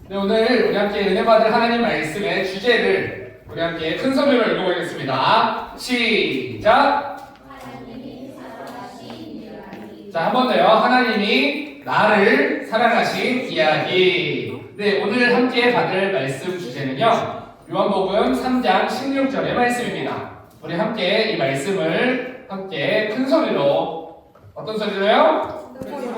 네, 오늘 우리 함께 은혜 받을 하나님 말씀의 주제를 우리 함께 큰 소리로 읽어보겠습니다. 시작! 자, 한 번 더요. 하나님이 나를 사랑하신 이야기. 네, 오늘 함께 받을 말씀 주제는요, 요한복음 3장 16절의 말씀입니다. 우리 함께 이 말씀을 함께 큰 소리로, 어떤 소리로요?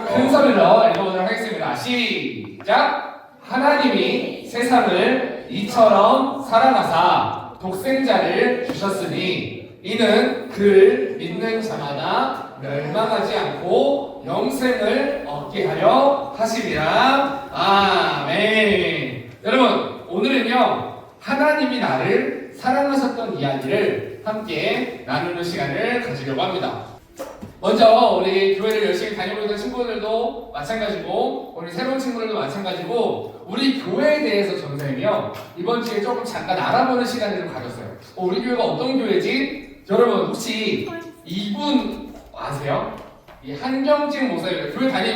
큰 소리로 읽어보도록 하겠습니다. 시작! 하나님이 세상을 이처럼 사랑하사 독생자를 주셨으니 이는 그를 믿는 자마다 멸망하지 않고 영생을 얻게 하려 하심이라. 아멘. 여러분, 오늘은요, 하나님이 나를 사랑하셨던 이야기를 함께 나누는 시간을 가지려고 합니다. 먼저 우리 교회를 열심히 다니고 있는 친구들도 마찬가지고 우리 새로운 친구들도 마찬가지고 우리 교회에 대해서 전사님이요, 이번 주에 조금 잠깐 알아보는 시간을 좀 가졌어요. 우리 교회가 어떤 교회지? 여러분 혹시 이분 아세요? 이 한경직 목사님,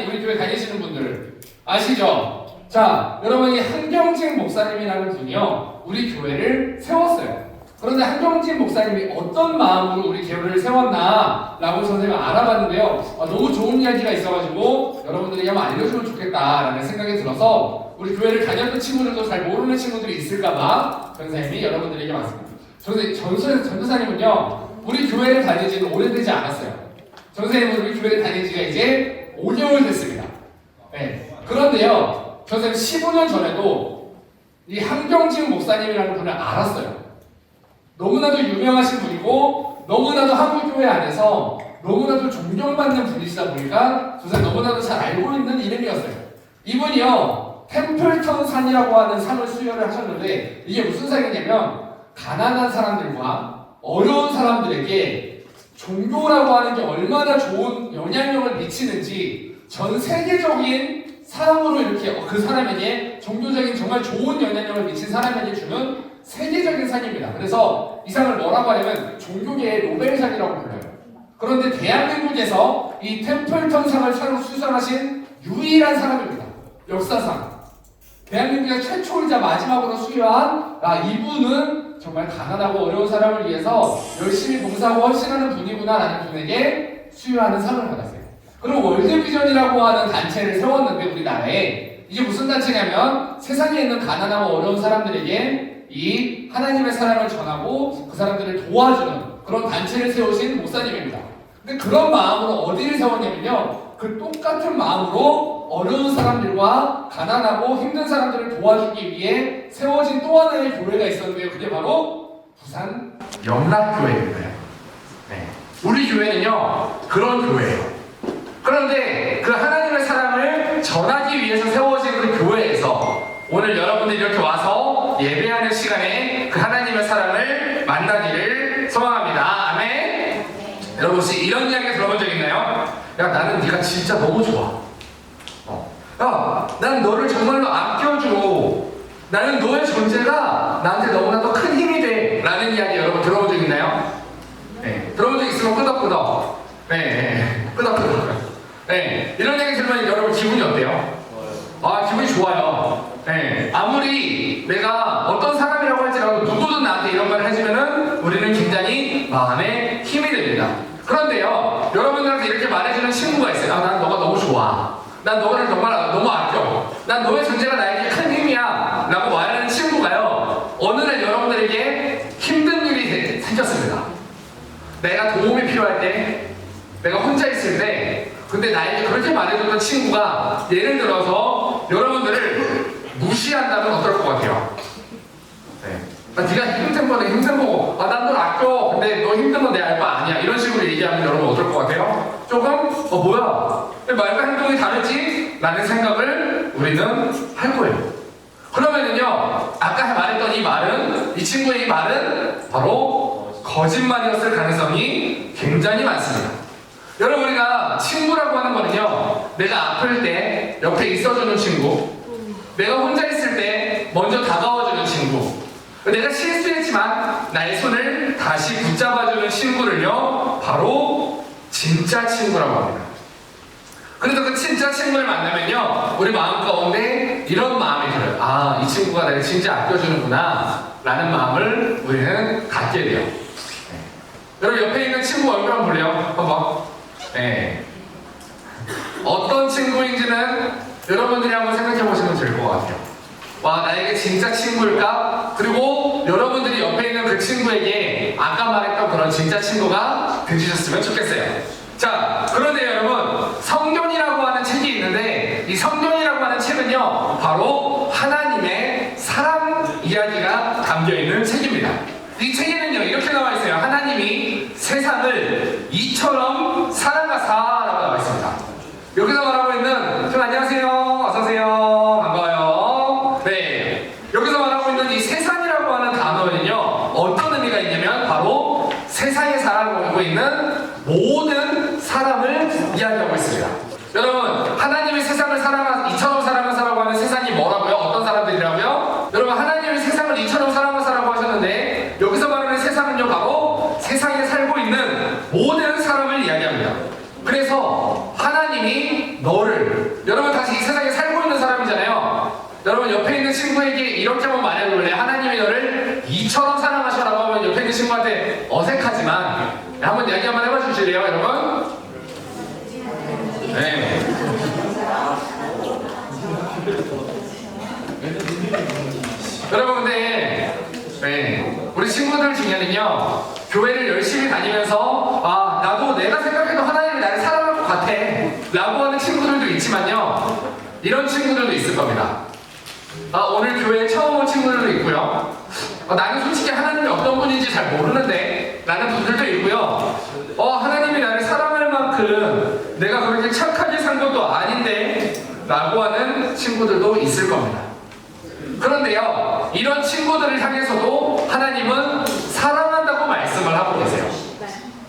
우리 교회 다니시는 분들 아시죠? 자, 여러분 이 한경직 목사님이라는 분이요, 우리 교회를 세웠어요. 그런데 한경진 목사님이 어떤 마음으로 우리 교회를 세웠나 라고 선생님이 알아봤는데요, 너무 좋은 이야기가 있어가지고 여러분들에게 한번 알려주면 좋겠다라는 생각이 들어서 우리 교회를 다녔던 친구들도 잘 모르는 친구들이 있을까봐 선생님이 여러분들에게 왔습니다. 전도사님은요, 우리 교회를 다니지는 오래되지 않았어요. 전도사님은 우리 교회를 다닌 지가 이제 5개월 됐습니다. 네. 그런데요, 전도사님 15년 전에도 이 한경진 목사님이라는 분을 알았어요. 너무나도 유명하신 분이고 너무나도 한국교회 안에서 너무나도 존경받는 분이시다 보니까 조상 너무나도 잘 알고 있는 이름이었어요. 이분이요, 템플턴 산이라고 하는 산을 수여를 하셨는데 이게 무슨 산이냐면 가난한 사람들과 어려운 사람들에게 종교라고 하는 게 얼마나 좋은 영향력을 미치는지 전 세계적인 사람으로 이렇게 그 사람에게 종교적인 정말 좋은 영향력을 미친 사람에게 주는 세계적인 상입니다. 그래서 이 상을 뭐라고 하냐면 종교계의 노벨상이라고 불러요. 그런데 대한민국에서 이 템플턴 상을 수상하신 유일한 사람입니다. 역사상 대한민국의 최초이자 마지막으로 수여한 이분은 정말 가난하고 어려운 사람을 위해서 열심히 봉사하고 헌신하는 분이구나라는 분에게 수여하는 상을 받았어요. 그리고 월드비전이라고 하는 단체를 세웠는데 우리나라에 이게 무슨 단체냐면 세상에 있는 가난하고 어려운 사람들에게 이 하나님의 사랑을 전하고 그 사람들을 도와주는 그런 단체를 세우신 목사님입니다. 근데 그런 마음으로 어디를 세웠냐면요, 그 똑같은 마음으로 어려운 사람들과 가난하고 힘든 사람들을 도와주기 위해 세워진 또 하나의 교회가 있었는데요, 그게 바로 부산 영락교회입니다. 네. 우리 교회는요, 그런 교회예요. 그런데 그 하나님의 사랑을 전하기 위해서 세워진 그 교회에서 오늘 여러분들이 이렇게 와서 예배하는 시간에 그 하나님의 사랑을 만나기를 소망합니다. 아멘. 여러분 혹시 이런 이야기 들어본 적 있나요? 야, 나는 네가 진짜 너무 좋아. 야, 난 너를 정말로 아껴줘. 나는 너의 존재가 나한테 너무나도 큰 힘이 돼. 라는 이야기 여러분 들어본 적 있나요? 네. 들어본 적 있으면 끄덕끄덕. 네. 끄덕끄덕. 네. 이런 얘기 들으면 여러분 기분이 어때요? 기분이 좋아요. 네. 아무리 내가 어떤 사람이라고 할지라도 누구든 나한테 이런 말을 해주면은 우리는 굉장히 마음에 힘이 됩니다. 그런데요, 여러분들한테 이렇게 말해주는 친구가 있어요. 난 너가 너무 좋아. 난 너를 정말 너무 아껴. 난 너의 존재가 나에게 큰 힘이야. 라고 말하는 친구가요, 어느 날 여러분들에게 힘든 일이 생겼습니다. 내가 도움이 필요할 때, 내가 혼자 있을 때, 근데 나에게 그렇게 말해줬던 친구가 예를 들어서 여러분들을 무시한다면 어떨 것 같아요? 네. 네가 힘든 거는 힘든 거고, 난 널 아껴. 근데 너 힘든 건 내 알 바 아니야. 이런 식으로 얘기하면 여러분 어떨 것 같아요? 조금 뭐야? 말과 행동이 다르지? 라는 생각을 우리는 할 거예요. 그러면은요, 아까 말했던 이 말은, 이 친구의 이 말은 바로 거짓말이었을 가능성이 굉장히 많습니다. 여러분, 우리가 친구라고 하는 거는요, 내가 아플 때 옆에 있어주는 친구, 내가 혼자 있을 때 먼저 다가와주는 친구, 내가 실수했지만 나의 손을 다시 붙잡아주는 친구를요, 바로 진짜 친구라고 합니다. 그래서 그 진짜 친구를 만나면요, 우리 마음 가운데 이런 마음이 들어요. 아, 이 친구가 나를 진짜 아껴주는구나 라는 마음을 우리는 갖게 돼요. 여러분 옆에 있는 친구 얼굴 한번 볼래요? 한번. 네. 어떤 친구인지는 여러분들이 한번 생각해 보시면 될 것 같아요. 와, 나에게 진짜 친구일까? 그리고 여러분들이 옆에 있는 그 친구에게 아까 말했던 그런 진짜 친구가 되주셨으면 좋겠어요. 자, 그런데 여러분, 성경이라고 하는 책이 있는데 이 성경이라고 하는 책은요, 바로 하나님의 사랑 이야기가 담겨있는 책입니다. 이 책에는요, 이렇게 나와 있어요. 하나님이 세상을 이처럼 사랑하사라고 나와 있습니다. 여기서 말하고 있는, 좀 안녕하세요. 어서오세요. 반가워요. 네. 여기서 말하고 있는 이 세상이라고 하는 단어는요, 어떤 의미가 있냐면, 바로 세상에 살아가고 있는 모든 사람을 이야기하고 있습니다. 여러분, 하나님이 세상을 이처럼 사랑하사라고 하는 세상이 뭐라고요? 어떤 사람들이라고요? 여러분, 하나님이 세상을 이처럼 사랑하사라고 하셨는데, 여기서 말하는 세상은요, 바로 세상에 살고 있는 모든 사람을 이야기합니다. 그래서 하나님이 너를, 여러분 다시 이 세상에 살고 있는 사람이잖아요. 여러분 옆에 있는 친구에게 이렇게 한번 말해볼래요? 하나님이 너를 이처럼 사랑하셔라고 하면 옆에 있는 친구한테 어색하지만 한번 이야기 한번 해봐 주실래요, 여러분? 네. 여러분 근데 네, 우리 친구들 중에는요, 교회를 열심히 다니면서 아, 나도 내가 생각해도 하나님이 나를 사랑할 것 같아 라고 하는 친구들도 있지만요, 이런 친구들도 있을 겁니다. 아, 오늘 교회에 처음 온 친구들도 있고요, 나는 솔직히 하나님이 어떤 분인지 잘 모르는데 라는 분들도 있고요, 하나님이 나를 사랑할 만큼 내가 그렇게 착하게 산 것도 아닌데 라고 하는 친구들도 있을 겁니다. 그런데요, 이런 친구들을 향해서도 하나님은 사랑한다고 말씀을 하고 계세요.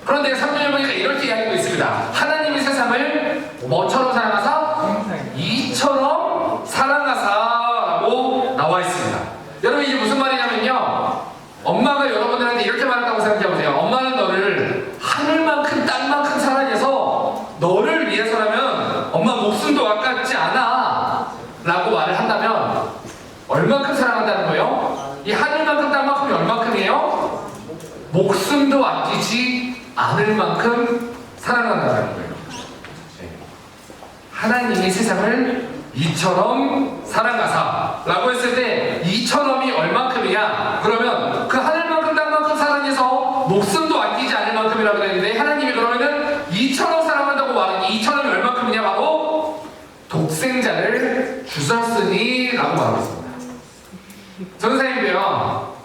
그런데 3절에 보니까 이렇게 이야기하고 있습니다. 하나님이 세상을 뭐처럼 사랑하사? 이처럼 사랑하사라고 나와 있습니다. 여러분 이게 무슨 말이냐면요, 엄마가 여러분들한테 이렇게 말했다고 생각해보세요. 엄마는 너를 하늘만큼 땅만큼 사랑해서 너를 위해서라면 엄마 목숨도 아깝지 않아 라고 말을 한다면 얼만큼 사랑한다는 거예요? 이 하늘만큼 땅만큼이 얼만큼이에요? 목숨도 아끼지 않을 만큼 사랑한다는 거예요. 하나님이 세상을 이처럼 사랑하사 라고 했을 때 이처럼이 얼만큼이냐? 그러면 그 하늘만큼 땅만큼 사랑해서 목숨도 아끼지 않을 만큼이라고 그랬는데, 하나님이 그러면은 이처럼 사랑한다고 말하니 이처럼이 얼만큼이냐? 바로 독생자를 주셨으니 라고 말하고 있습니다. 전사님도요,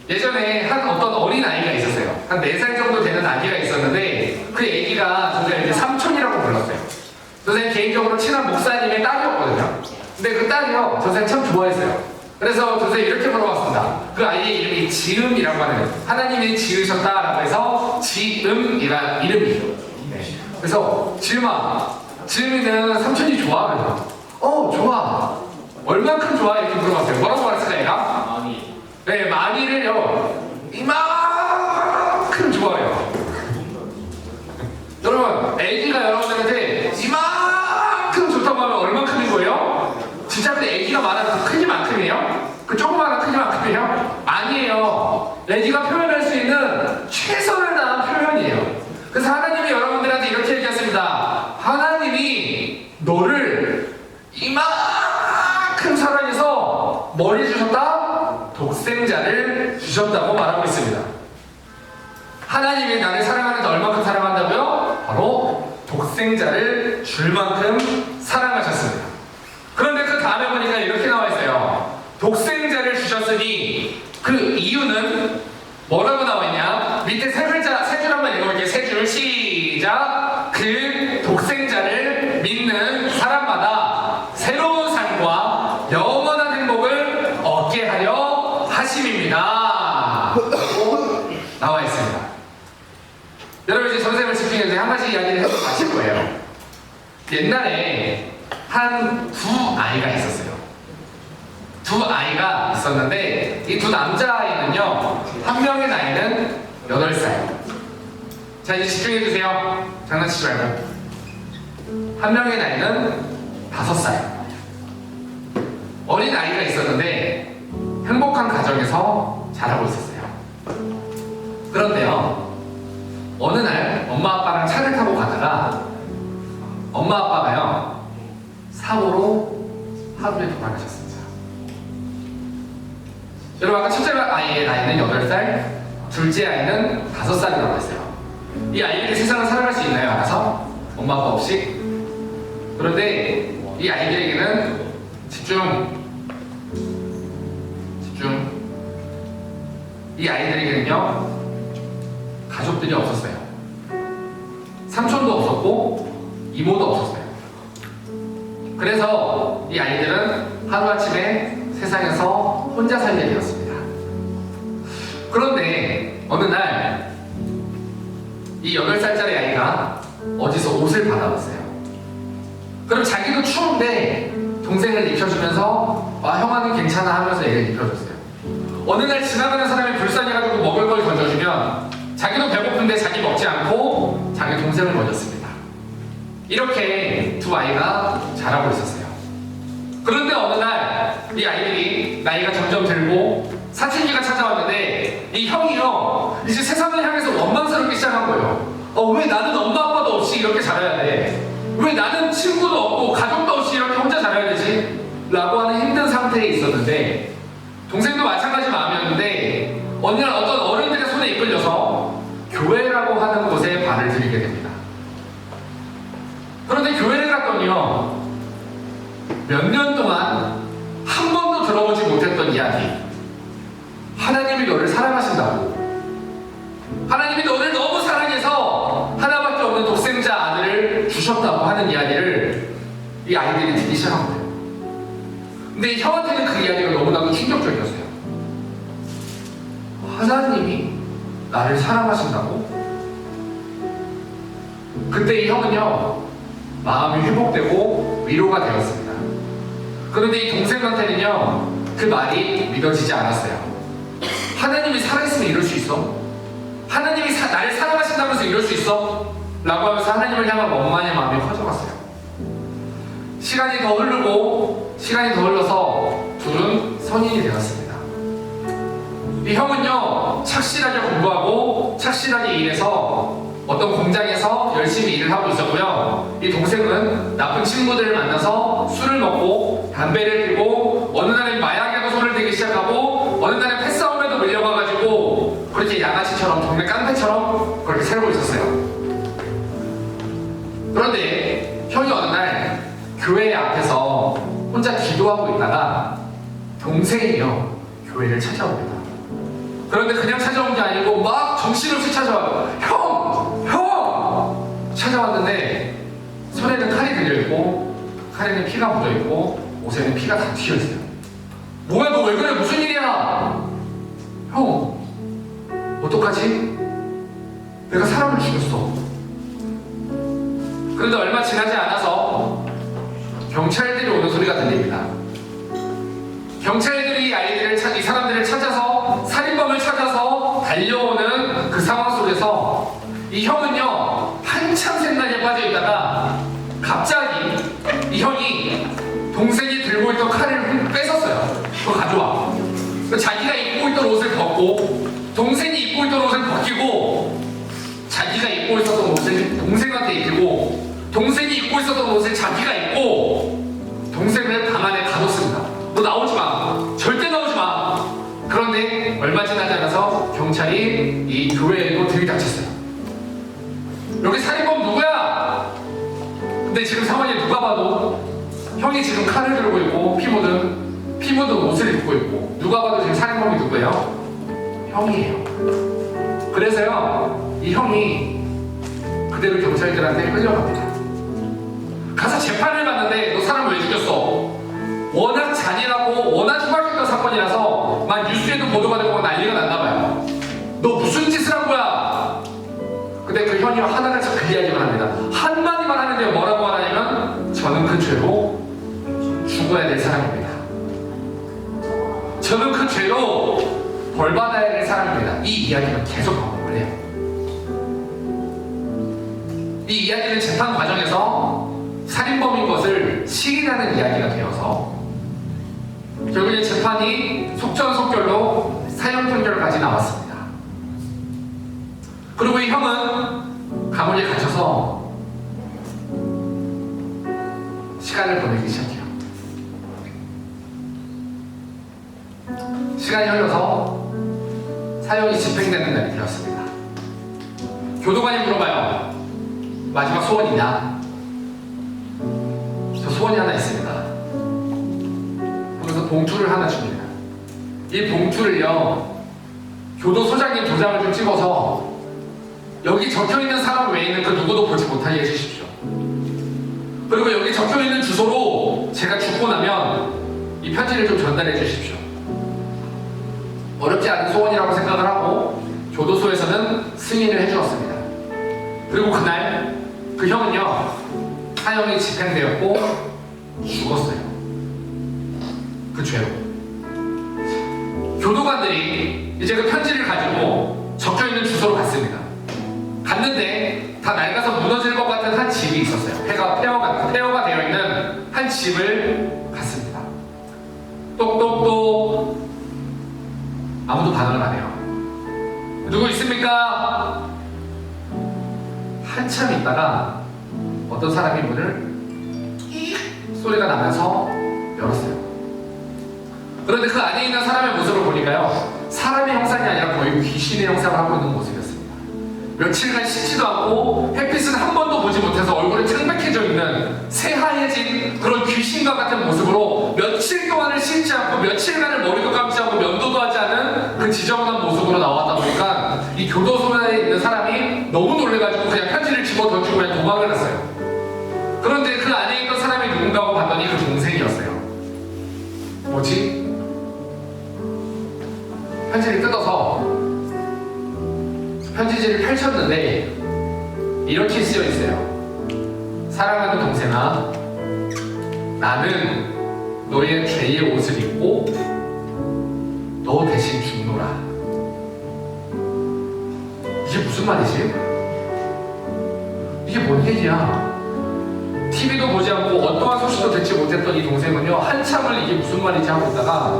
예전에 한 어떤 어린아이가 있었어요. 한 4살 정도 되는 아기가 있었는데 그 아기가 선생님 이제 삼촌이라고 불렀어요. 선생님 개인적으로 친한 목사님의 딸이었거든요. 근데 그 딸이요, 선생님 참 좋아했어요. 그래서 선생님 이렇게 물어봤습니다. 그 아이의 이름이 지음이라고 하는, 하나님이 지으셨다라고 해서 지음이라는 이름이에요. 네. 그래서 지음아, 지음이는 삼촌이 좋아? 그래서 좋아. 얼만큼 좋아? 이렇게 물어봤어요. 뭐라고 말했어요, 애가? 많이. 네, 많이를요, 이만큼 좋아해요. 여러분, 애기가 여러분들한테 이만큼 좋다고 하면 얼만큼인 거예요? 진짜 근데 애기가 말하는 그 크기만큼이에요? 그 조그마한 크기만큼이에요? 아니에요. 애기가 표현할 수 있는 최선을 다한 표현이에요. 그래서 하나님이 여러분들한테 이렇게 얘기했습니다. 하나님이 너를 이만큼 사랑해서 뭘 해주셨다? 독생자를 주셨다고 말하고 있습니다. 하나님이 나를 사랑하는데 얼만큼 사랑한다고요? 바로 독생자를 줄 만큼 사랑하셨습니다. 그런데 그 다음에 보니까 이렇게 나와 있어요. 독생자를 주셨으니 그 이유는 뭐라고 나와 있냐? 밑에 세 줄 한번 읽어볼게요. 세 줄 시작. 그 독생자를 믿는 사람마다 새로운 삶과 영원한 행복을 얻게 하려 하심입니다. 나와 있습니다. 여러분 이제 선생님을 집중해서 한 가지 이야기를 해서 마실 거예요. 옛날에 한 두 아이가 있었어요. 두 아이가 있었는데 이 두 남자아이는요, 한 명의 나이는 8살. 자 이제 집중해주세요. 장난치지 말고. 한 명의 나이는 5살. 어린 아이가 있었는데 행복한 가정에서 자라고 있었어요. 그런데요, 어느 날 엄마 아빠랑 차를 타고 가다가 엄마 아빠가요 사고로 하루에 돌아가셨습니다. 여러분, 아까 첫째 아이의 나이는 8살, 둘째 아이는 5살이라고 했어요. 이 아이들이 세상을 살아갈 수 있나요? 알아서? 엄마 아빠 없이? 그런데 이 아이들에게는 집중. 이 아이들에게는요 가족들이 없었어요. 삼촌도 없었고 이모도 없었어요. 그래서 이 아이들은 하루아침에 세상에서 혼자 살게 되었습니다. 그런데 어느 날 이 8살짜리 아이가 어디서 옷을 받아왔어요. 그럼 자기도 추운데 동생을 입혀주면서 형아는 괜찮아 하면서 얘를 입혀줬어요. 어느 날 지나가는 사람이 불쌍해가지고 먹을 걸 던져주면 자기도 배고픈데 자기 먹지 않고 자기 동생을 먹였습니다. 이렇게 두 아이가 자라고 있었어요. 그런데 어느 날 이 아이들이 나이가 점점 들고 사춘기가 찾아왔는데 이 형이요 이제 세상을 향해서 원망스럽기 시작한 거예요. 왜 나는 엄마 아빠도 없이 이렇게 자라야 돼? 왜 나는 친구도 없고 가족도 없이 이렇게 혼자 자라야 되지? 라고 하는 힘든 상태에 있었는데 동생도 마찬가지 마음이었는데 어느 날 어떤 어른들의 손에 이끌려서 교회라고 하는 곳에 발을 들이게 됩니다. 그런데 교회를 갔더니요 몇 년 동안 한 번도 들어보지 못했던 이야기, 하나님이 너를 사랑하신다고, 하나님이 너를 너무 사랑해서 하나밖에 없는 독생자 아들을 주셨다고 하는 이야기를 이 아이들이 듣기 시작한 거예요. 근데 형한테는 그 이야기가 너무나도 충격적이었어요. 하나님이 나를 사랑하신다고? 그때 이 형은요 마음이 회복되고 위로가 되었습니다. 그런데 이 동생한테는요 그 말이 믿어지지 않았어요. 하나님이 살아있으면 이럴 수 있어? 하나님이 나를 사랑하신다면서 이럴 수 있어? 라고 하면서 하나님을 향한 원망의 마음이 커져갔어요. 시간이 더 흘러서 둘은 성인이 되었습니다. 이 형은요 착실하게 공부하고 착실하게 일해서 어떤 공장에서 열심히 일을 하고 있었고요. 이 동생은 나쁜 친구들을 만나서 술을 먹고 담배를 피고 어느 날엔 마약에도 손을 대기 시작하고 어느 날엔 패싸움에도 밀려가가지고 그렇게 양아치처럼 동네 깡패처럼 그렇게 살고 있었어요. 그런데 형이 어느 날 교회 앞에서 혼자 기도하고 있다가 동생이요 교회를 찾아옵니다. 그런데 그냥 찾아온 게 아니고 막 정신없이 찾아와요. 형! 찾아왔는데 손에는 칼이 들려있고 칼에는 피가 묻어있고 옷에는 피가 다 튀어있어요. 뭐야 너 왜 그래? 무슨 일이야? 형 어떡하지? 내가 사람을 죽였어. 그런데 얼마 지나지 않아서 경찰들이 오는 소리가 들립니다. 경찰들이 이 사람들을 찾아서 살인범을 찾아서 달려오는 그 상황 속에서 이 형은요 한참 생각에 빠져있다가 갑자기 이 형이 동생이 들고 있던 칼을 뺏었어요. 그거 가져와. 자기가 입고 있던 옷을 벗고 동생이 입고 있던 옷을 벗기고 자기가 입고 있었던 옷을 동생한테 입히고 동생이 입고 있었던 옷을 자기가 입고 동생을 방 안에 가뒀습니다. 너 나오지 마. 절대 나오지 마. 그런데 얼마 지나지 않아서 경찰이 이 교회에도 들이닥쳤어요. 여기 살인범 누구야? 근데 지금 상황이 누가 봐도 형이 지금 칼을 들고 있고 피 묻은 옷을 입고 있고 누가 봐도 지금 살인범이 누구예요? 형이에요. 그래서요 이 형이 그대로 경찰들한테 끌려갑니다. 가서 재판을 받는데 너 사람 왜 죽였어? 워낙 잔인하고 워낙 흉악했던 사건이라서 막 뉴스에도 보도가 되고 난리가 났나봐요. 너 무슨 짓을 한 거야? 근데 그 형이 하나를 그 이야기만 합니다. 한마디만 하는데 뭐라고 하냐면 저는 그 죄로 죽어야 될 사람입니다. 저는 그 죄로 벌받아야 될 사람입니다. 이 이야기만 계속 반복을 해요. 이 이야기는 재판 과정에서 살인범인 것을 시인하는 이야기가 되어서 결국 이제 재판이 속전속결로 사형 판결까지 나왔습니다. 그리고 이 형은 감옥에 갇혀서 시간을 보내기 시작해요. 시간이 흘러서 사형이 집행되는 날이 되었습니다. 교도관이 물어봐요. 마지막 소원이냐? 저 소원이 하나 있습니다. 그래서 봉투를 하나 줍니다. 이 봉투를요, 교도소장님 도장을 좀 찍어서 여기 적혀있는 사람 외에는 그 누구도 보지 못하게 해주십시오. 그리고 여기 적혀있는 주소로 제가 죽고 나면 이 편지를 좀 전달해 주십시오. 어렵지 않은 소원이라고 생각을 하고 교도소에서는 승인을 해주었습니다. 그리고 그날 그 형은요, 사형이 집행되었고 죽었어요. 그 죄로. 교도관들이 이제 그 편지를 가지고 적혀있는 주소로 갔습니다. 갔는데 다 낡아서 무너질 것 같은 한 집이 있었어요. 폐허가 되어 있는 한 집을 갔습니다. 똑똑똑. 아무도 반응을 안 해요. 누구 있습니까? 한참 있다가 어떤 사람이 문을 끼익 소리가 나면서 열었어요. 그런데 그 안에 있는 사람의 모습을 보니까요, 사람의 형상이 아니라 거의 귀신의 형상을 하고 있는 모습이었습니다. 며칠간 씻지도 않고 햇빛은 한 번도 보지 못해서 얼굴이 창백해져 있는 새하얘진 그런 귀신과 같은 모습으로 며칠 동안을 씻지 않고 며칠간을 머리도 감지 않고 면도도 하지 않은 그 지저분한 모습으로 나왔다 보니까 이 교도소에 있는 사람이 너무 놀래가지고 그냥 편지를 집어 던지고 그냥 도망을 갔어요. 그런데 그 안에 있던 사람이 누군가고 봤더니 그 동생이었어요. 뭐지? 편지를 뜯어서 편지지를 펼쳤는데 이렇게 쓰여 있어요. 사랑하는 동생아, 나는 너의 죄의 옷을 입고 너 대신 죽노라. 이게 무슨 말이지? 이게 뭔 얘기야? TV도 보지 않고 어떠한 소식도 듣지 못했던 이 동생은요, 한참을 이게 무슨 말인지 하고 있다가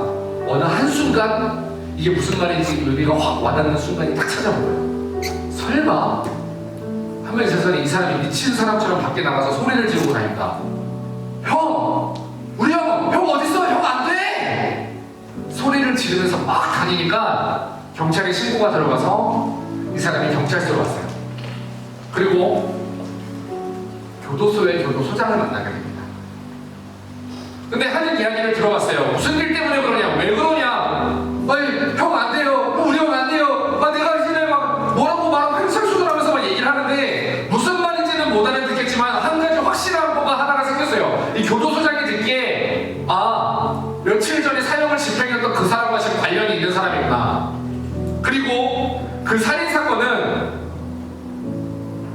어느 한순간 이게 무슨 말인지 의미가 확 와닿는 순간이 딱 찾아온 거예요. 설마? 한번 세상에 이 사람이 미친 사람처럼 밖에 나가서 소리를 지르고 다닌다. 형! 우리 형! 형 어딨어? 형 안 돼! 소리를 지르면서 막 다니니까 경찰에 신고가 들어가서 이 사람이 경찰서로 왔어요. 그리고 교도소의 교도소장을 만나게 됩니다. 근데 하는 이야기를 들어봤어요. 무슨 일 때문에 그러냐? 왜 그러냐? 아니, 형 안 돼요. 우리 형 안 돼요. 내가 이제 막 뭐라고 말하고 횡설수설하면서 막 얘기를 하는데 무슨 말인지는 못 알아듣겠지만 한 가지 확실한 뭐가 하나가 생겼어요. 이 교도소장이 듣기에 며칠 전에 사형을 집행했던 그 사람과 지금 관련이 있는 사람이구나. 그리고 그 살인 사건은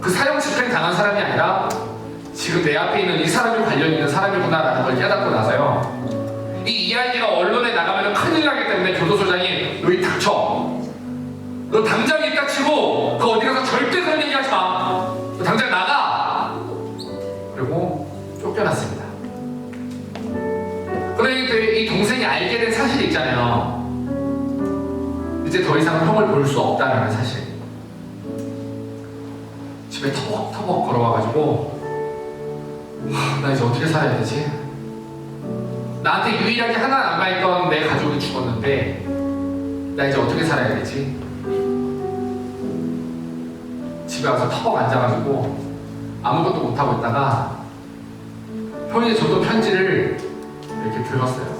그 사형 집행 당한 사람이 아니라 지금 내 앞에 있는 이 사람이 관련 있는 사람이구나라는 걸 깨닫고 나서요, 이 이야기가 언론에 나가면 큰일 나기 때문에 교도소장이 너희 닥쳐. 너 당장 입 닥치고 그 어디 가서 절대 그런 얘기 하지 마. 너 당장 나가. 그리고 쫓겨났습니다. 그러니까 이 동생이 알게 된 사실이 있잖아요. 이제 더 이상 형을 볼 수 없다는 사실. 집에 터벅터벅 걸어와가지고 나 이제 어떻게 살아야 되지? 나한테 유일하게 하나 남아있던 내 가족이 죽었는데 나 이제 어떻게 살아야 되지? 집에 와서 터벅 앉아가지고 아무것도 못하고 있다가 형이 저도 편지를 이렇게 들었어요.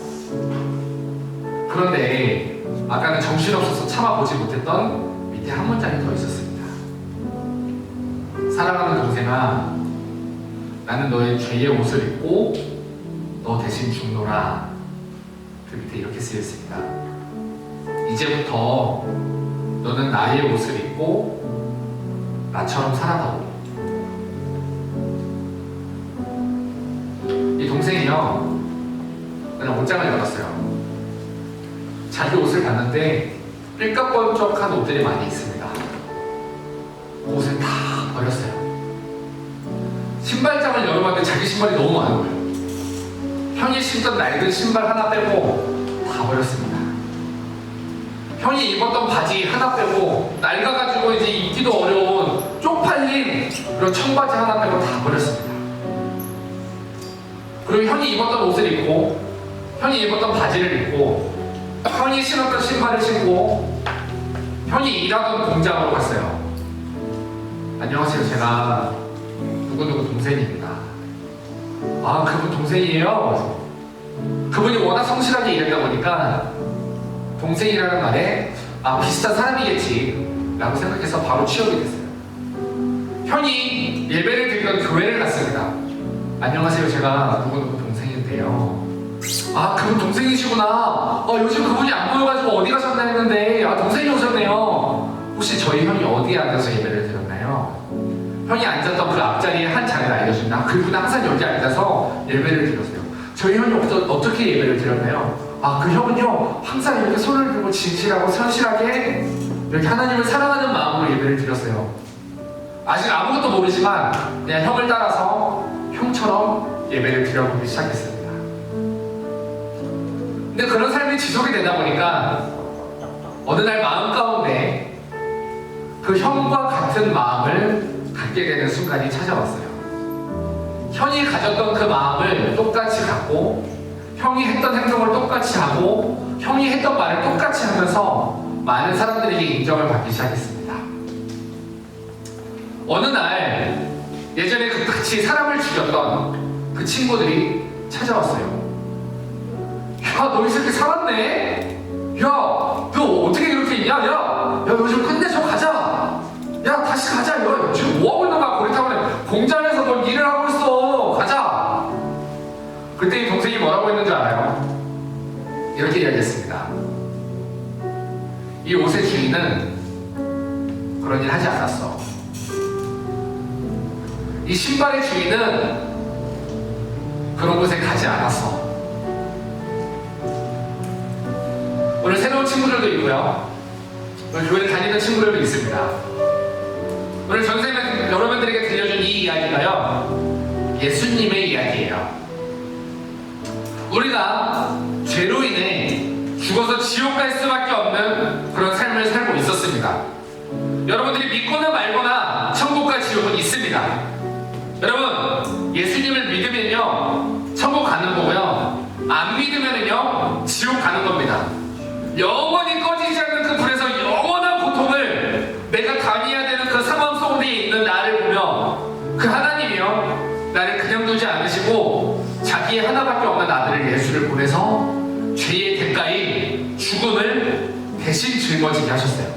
그런데 아까는 정신없어서 참아보지 못했던 밑에 한 문장이 더 있었습니다. 사랑하는 동생아, 나는 너의 죄의 옷을 입고 너 대신 죽노라. 그 밑에 이렇게 쓰여 있습니다. 이제부터 너는 나의 옷을 입고 나처럼 살아다오. 이 동생이요, 그냥 옷장을 열었어요. 자기 옷을 봤는데 삐까뻔쩍한 옷들이 많이 있습니다. 그 옷을 다 버렸어요. 신발장을 열어봤는데 자기 신발이 너무 많은 거예요. 형이 신던 낡은 신발 하나 빼고 버렸습니다. 형이 입었던 바지 하나 빼고 낡아가지고 이제 입기도 어려운 쪽팔린 그런 청바지 하나 빼고 다 버렸습니다. 그리고 형이 입었던 옷을 입고, 형이 입었던 바지를 입고, 형이 신었던 신발을 신고, 형이 일하던 공장으로 갔어요. 안녕하세요, 제가 누구누구 동생입니다. 아, 그분 동생이에요? 그분이 워낙 성실하게 일했다 보니까 동생이라는 말에 비슷한 사람이겠지 라고 생각해서 바로 취업이 됐어요. 형이 예배를 드리던 교회를 갔습니다. 안녕하세요, 제가 누구누구 동생인데요. 아, 그분 동생이시구나. 요즘 그분이 안 보여가지고 어디 가셨나 했는데 동생이 오셨네요. 혹시 저희 형이 어디에 앉아서 예배를 드렸나요? 형이 앉았던 그 앞자리에 한 자리를 알려줍니다. 그분은 항상 여기 앉아서 예배를 드렸어요. 저희 형이 어떻게 예배를 드렸나요? 그 형은요, 항상 이렇게 손을 들고 진실하고 선실하게 이렇게 하나님을 사랑하는 마음으로 예배를 드렸어요. 아직 아무것도 모르지만 그냥 형을 따라서 형처럼 예배를 드려보기 시작했습니다. 근데 그런 삶이 지속이 되다 보니까 어느 날 마음 가운데 그 형과 같은 마음을 갖게 되는 순간이 찾아왔어요. 형이 가졌던 그 마음을 똑같이 갖고, 형이 했던 행동을 똑같이 하고, 형이 했던 말을 똑같이 하면서 많은 사람들에게 인정을 받기 시작했습니다. 어느 날 예전에 그 같이 사람을 죽였던 그 친구들이 찾아왔어요. 야, 너 이 새끼 살았네? 야, 너 어떻게 이렇게 있냐? 야, 요즘 끝내줘, 가자. 야, 다시 가자. 야, 지금 뭐하고 있는 거야? 고리타분해. 공장에서 뭘 일을 하고 있어. 가자. 그때 이 동생이 뭐라고 했는지 알아요? 이렇게 이야기했습니다. 이 옷의 주인은 그런 일 하지 않았어. 이 신발의 주인은 그런 곳에 가지 않았어. 오늘 새로운 친구들도 있고요. 오늘 교회를 다니는 친구들도 있습니다. 오늘 전생에 여러분들에게 들려준 이 이야기가요, 예수님의 이야기예요. 우리가 죄로 인해 죽어서 지옥 갈 수밖에 없는 그런 삶을 살고 있었습니다. 여러분들이 믿거나 말거나 천국 갈 지옥은 있습니다. 여러분, 예수님을 믿으면요 천국 가는 거고요, 안 믿으면요 지옥 가는 겁니다. 영원히 꺼지지 않는 그 불에서 영원한 고통을 내가 다녀야 되는 그 상황 속에 있는 나를 보며 그 하나님이요 나를 그냥 두지 않으시고 자기의 하나밖에 없는 아들을 예수를 보내서 죄의 대가인 죽음을 대신 짊어지게 하셨어요.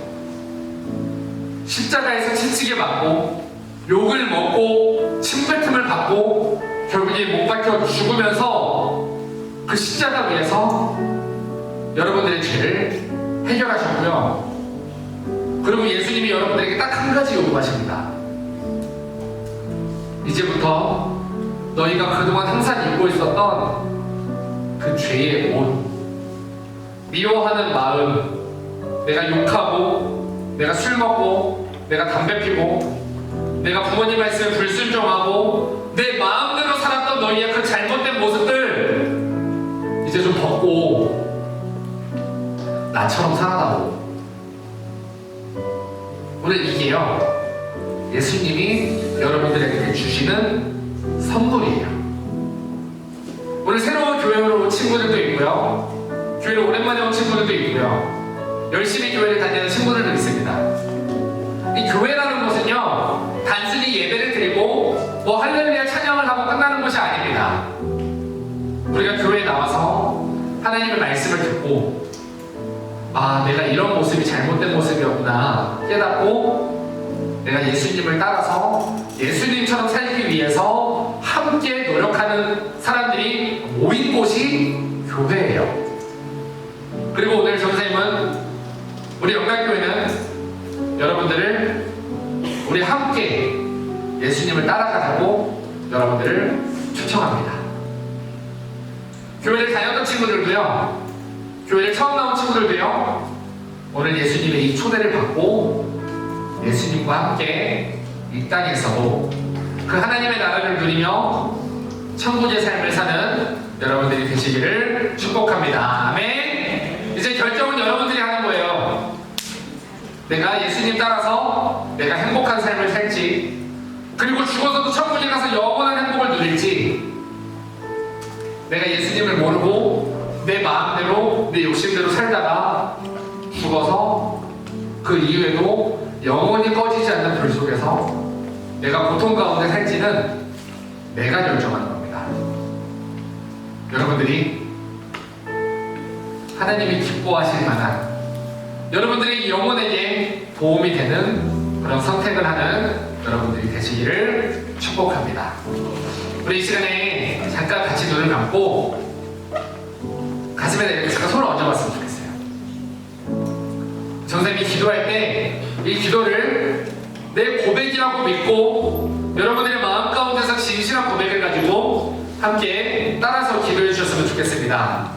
십자가에서 채찍에 맞고 욕을 먹고 침뱉음을 받고 결국에 못 박혀 죽으면서 그 십자가 위에서 여러분들의 죄를 해결하셨고요. 그리고 예수님이 여러분들에게 딱 한 가지 요구하십니다. 이제부터 너희가 그동안 항상 입고 있었던 그 죄의 옷, 미워하는 마음, 내가 욕하고, 내가 술 먹고, 내가 담배 피고, 내가 부모님 말씀에 불순종하고, 내 마음대로 살았던 너희의 그 잘못된 모습들 이제 좀 벗고 나처럼 살아다오. 오늘 이게요 예수님이 여러분들에게 주시는 선물이에요. 오늘 새로운 교회로 온 친구들도 있고요, 교회를 오랜만에 온 친구들도 있고요, 열심히 교회를 다니는 친구들도 있습니다. 이 교회라는 곳은요 단순히 예배를 드리고 뭐 할렐루야 찬양을 하고 끝나는 곳이 아닙니다. 우리가 교회에 나와서 하나님의 말씀을 듣고 내가 이런 모습이 잘못된 모습이었구나 깨닫고 내가 예수님을 따라서 예수님처럼 살기 위해서 함께 노력하는 사람들이 모인 곳이 교회예요. 그리고 오늘 전사님은 우리 영광교회는 여러분들을 우리 함께 예수님을 따라가자고 여러분들을 초청합니다. 교회를 다녔던 친구들도요, 교회를 처음 나온 친구들도요, 오늘 예수님의 이 초대를 받고 예수님과 함께 이 땅에서도 그 하나님의 나라를 누리며 천국의 삶을 사는 여러분들이 되시기를 축복합니다. 아멘. 내가 예수님 따라서 내가 행복한 삶을 살지, 그리고 죽어서도 천국에 가서 영원한 행복을 누릴지, 내가 예수님을 모르고 내 마음대로 내 욕심대로 살다가 죽어서 그 이후에도 영원히 꺼지지 않는 불 속에서 내가 고통 가운데 살지는 내가 결정하는 겁니다. 여러분들이 하나님이 기뻐하실 만한, 여러분들의 영혼에게 도움이 되는 그런 선택을 하는 여러분들이 되시기를 축복합니다. 우리 이 시간에 잠깐 같이 눈을 감고 가슴에 이렇게 잠깐 손을 얹어봤으면 좋겠어요. 선생님이 기도할 때 이 기도를 내 고백이라고 믿고 여러분들의 마음 가운데서 진실한 고백을 가지고 함께 따라서 기도해 주셨으면 좋겠습니다.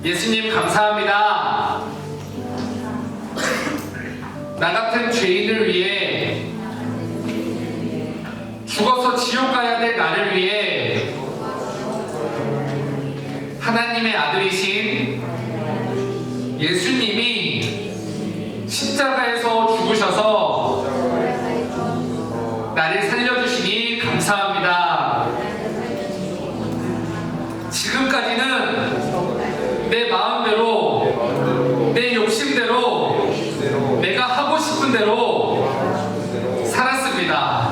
예수님 감사합니다. 나 같은 죄인을 위해, 죽어서 지옥 가야 될 나를 위해 하나님의 아들이신 예수님이 십자가에서 죽으셔서 나를 살려주시니 감사합니다. 지금까지는 내 마음대로, 내 욕심대로, 내가 하고 싶은 대로 살았습니다.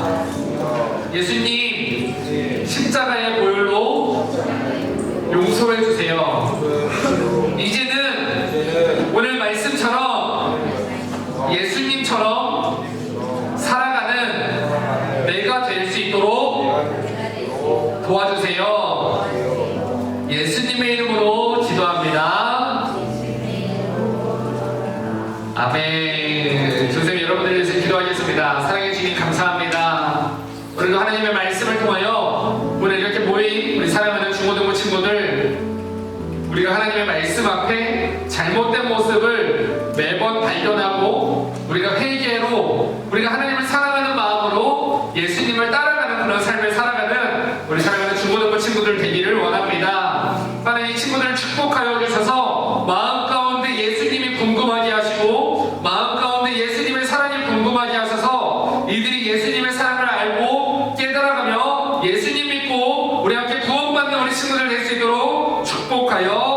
예수님, 십자가의 보혈로 용서해 주세요. 이제는 오늘 말씀처럼 예수님처럼 살아가는 내가 될 수 있도록 도와주세요. 예수님의 이름으로 기도합니다. 아멘. 선생님, 여러분들을 위해서 기도하겠습니다. 사랑해 주님 감사합니다. 오늘도 하나님의 말씀을 통하여 오늘 이렇게 모인 우리 사랑하는 중고등부 친구들, 우리가 하나님의 말씀 앞에 잘못된 모습을 매번 발견하고 우리가 회개로, 우리가 하나님을 사랑하는 마음으로 예수님을 따라가는 그런 삶을 살아가는 우리 사랑하는 중고등부 친구들 되기를 원합니다. 하나님, 이 친구들을 축복하여 주셔서 마음 가운데 예수님이 궁금하게 하시고 마음 가운데 예수님의 사랑이 궁금하게 하셔서 이들이 예수님의 사랑을 알고 깨달아가며 예수님 믿고 우리 함께 구원받는 우리 친구들 될 수 있도록 축복하여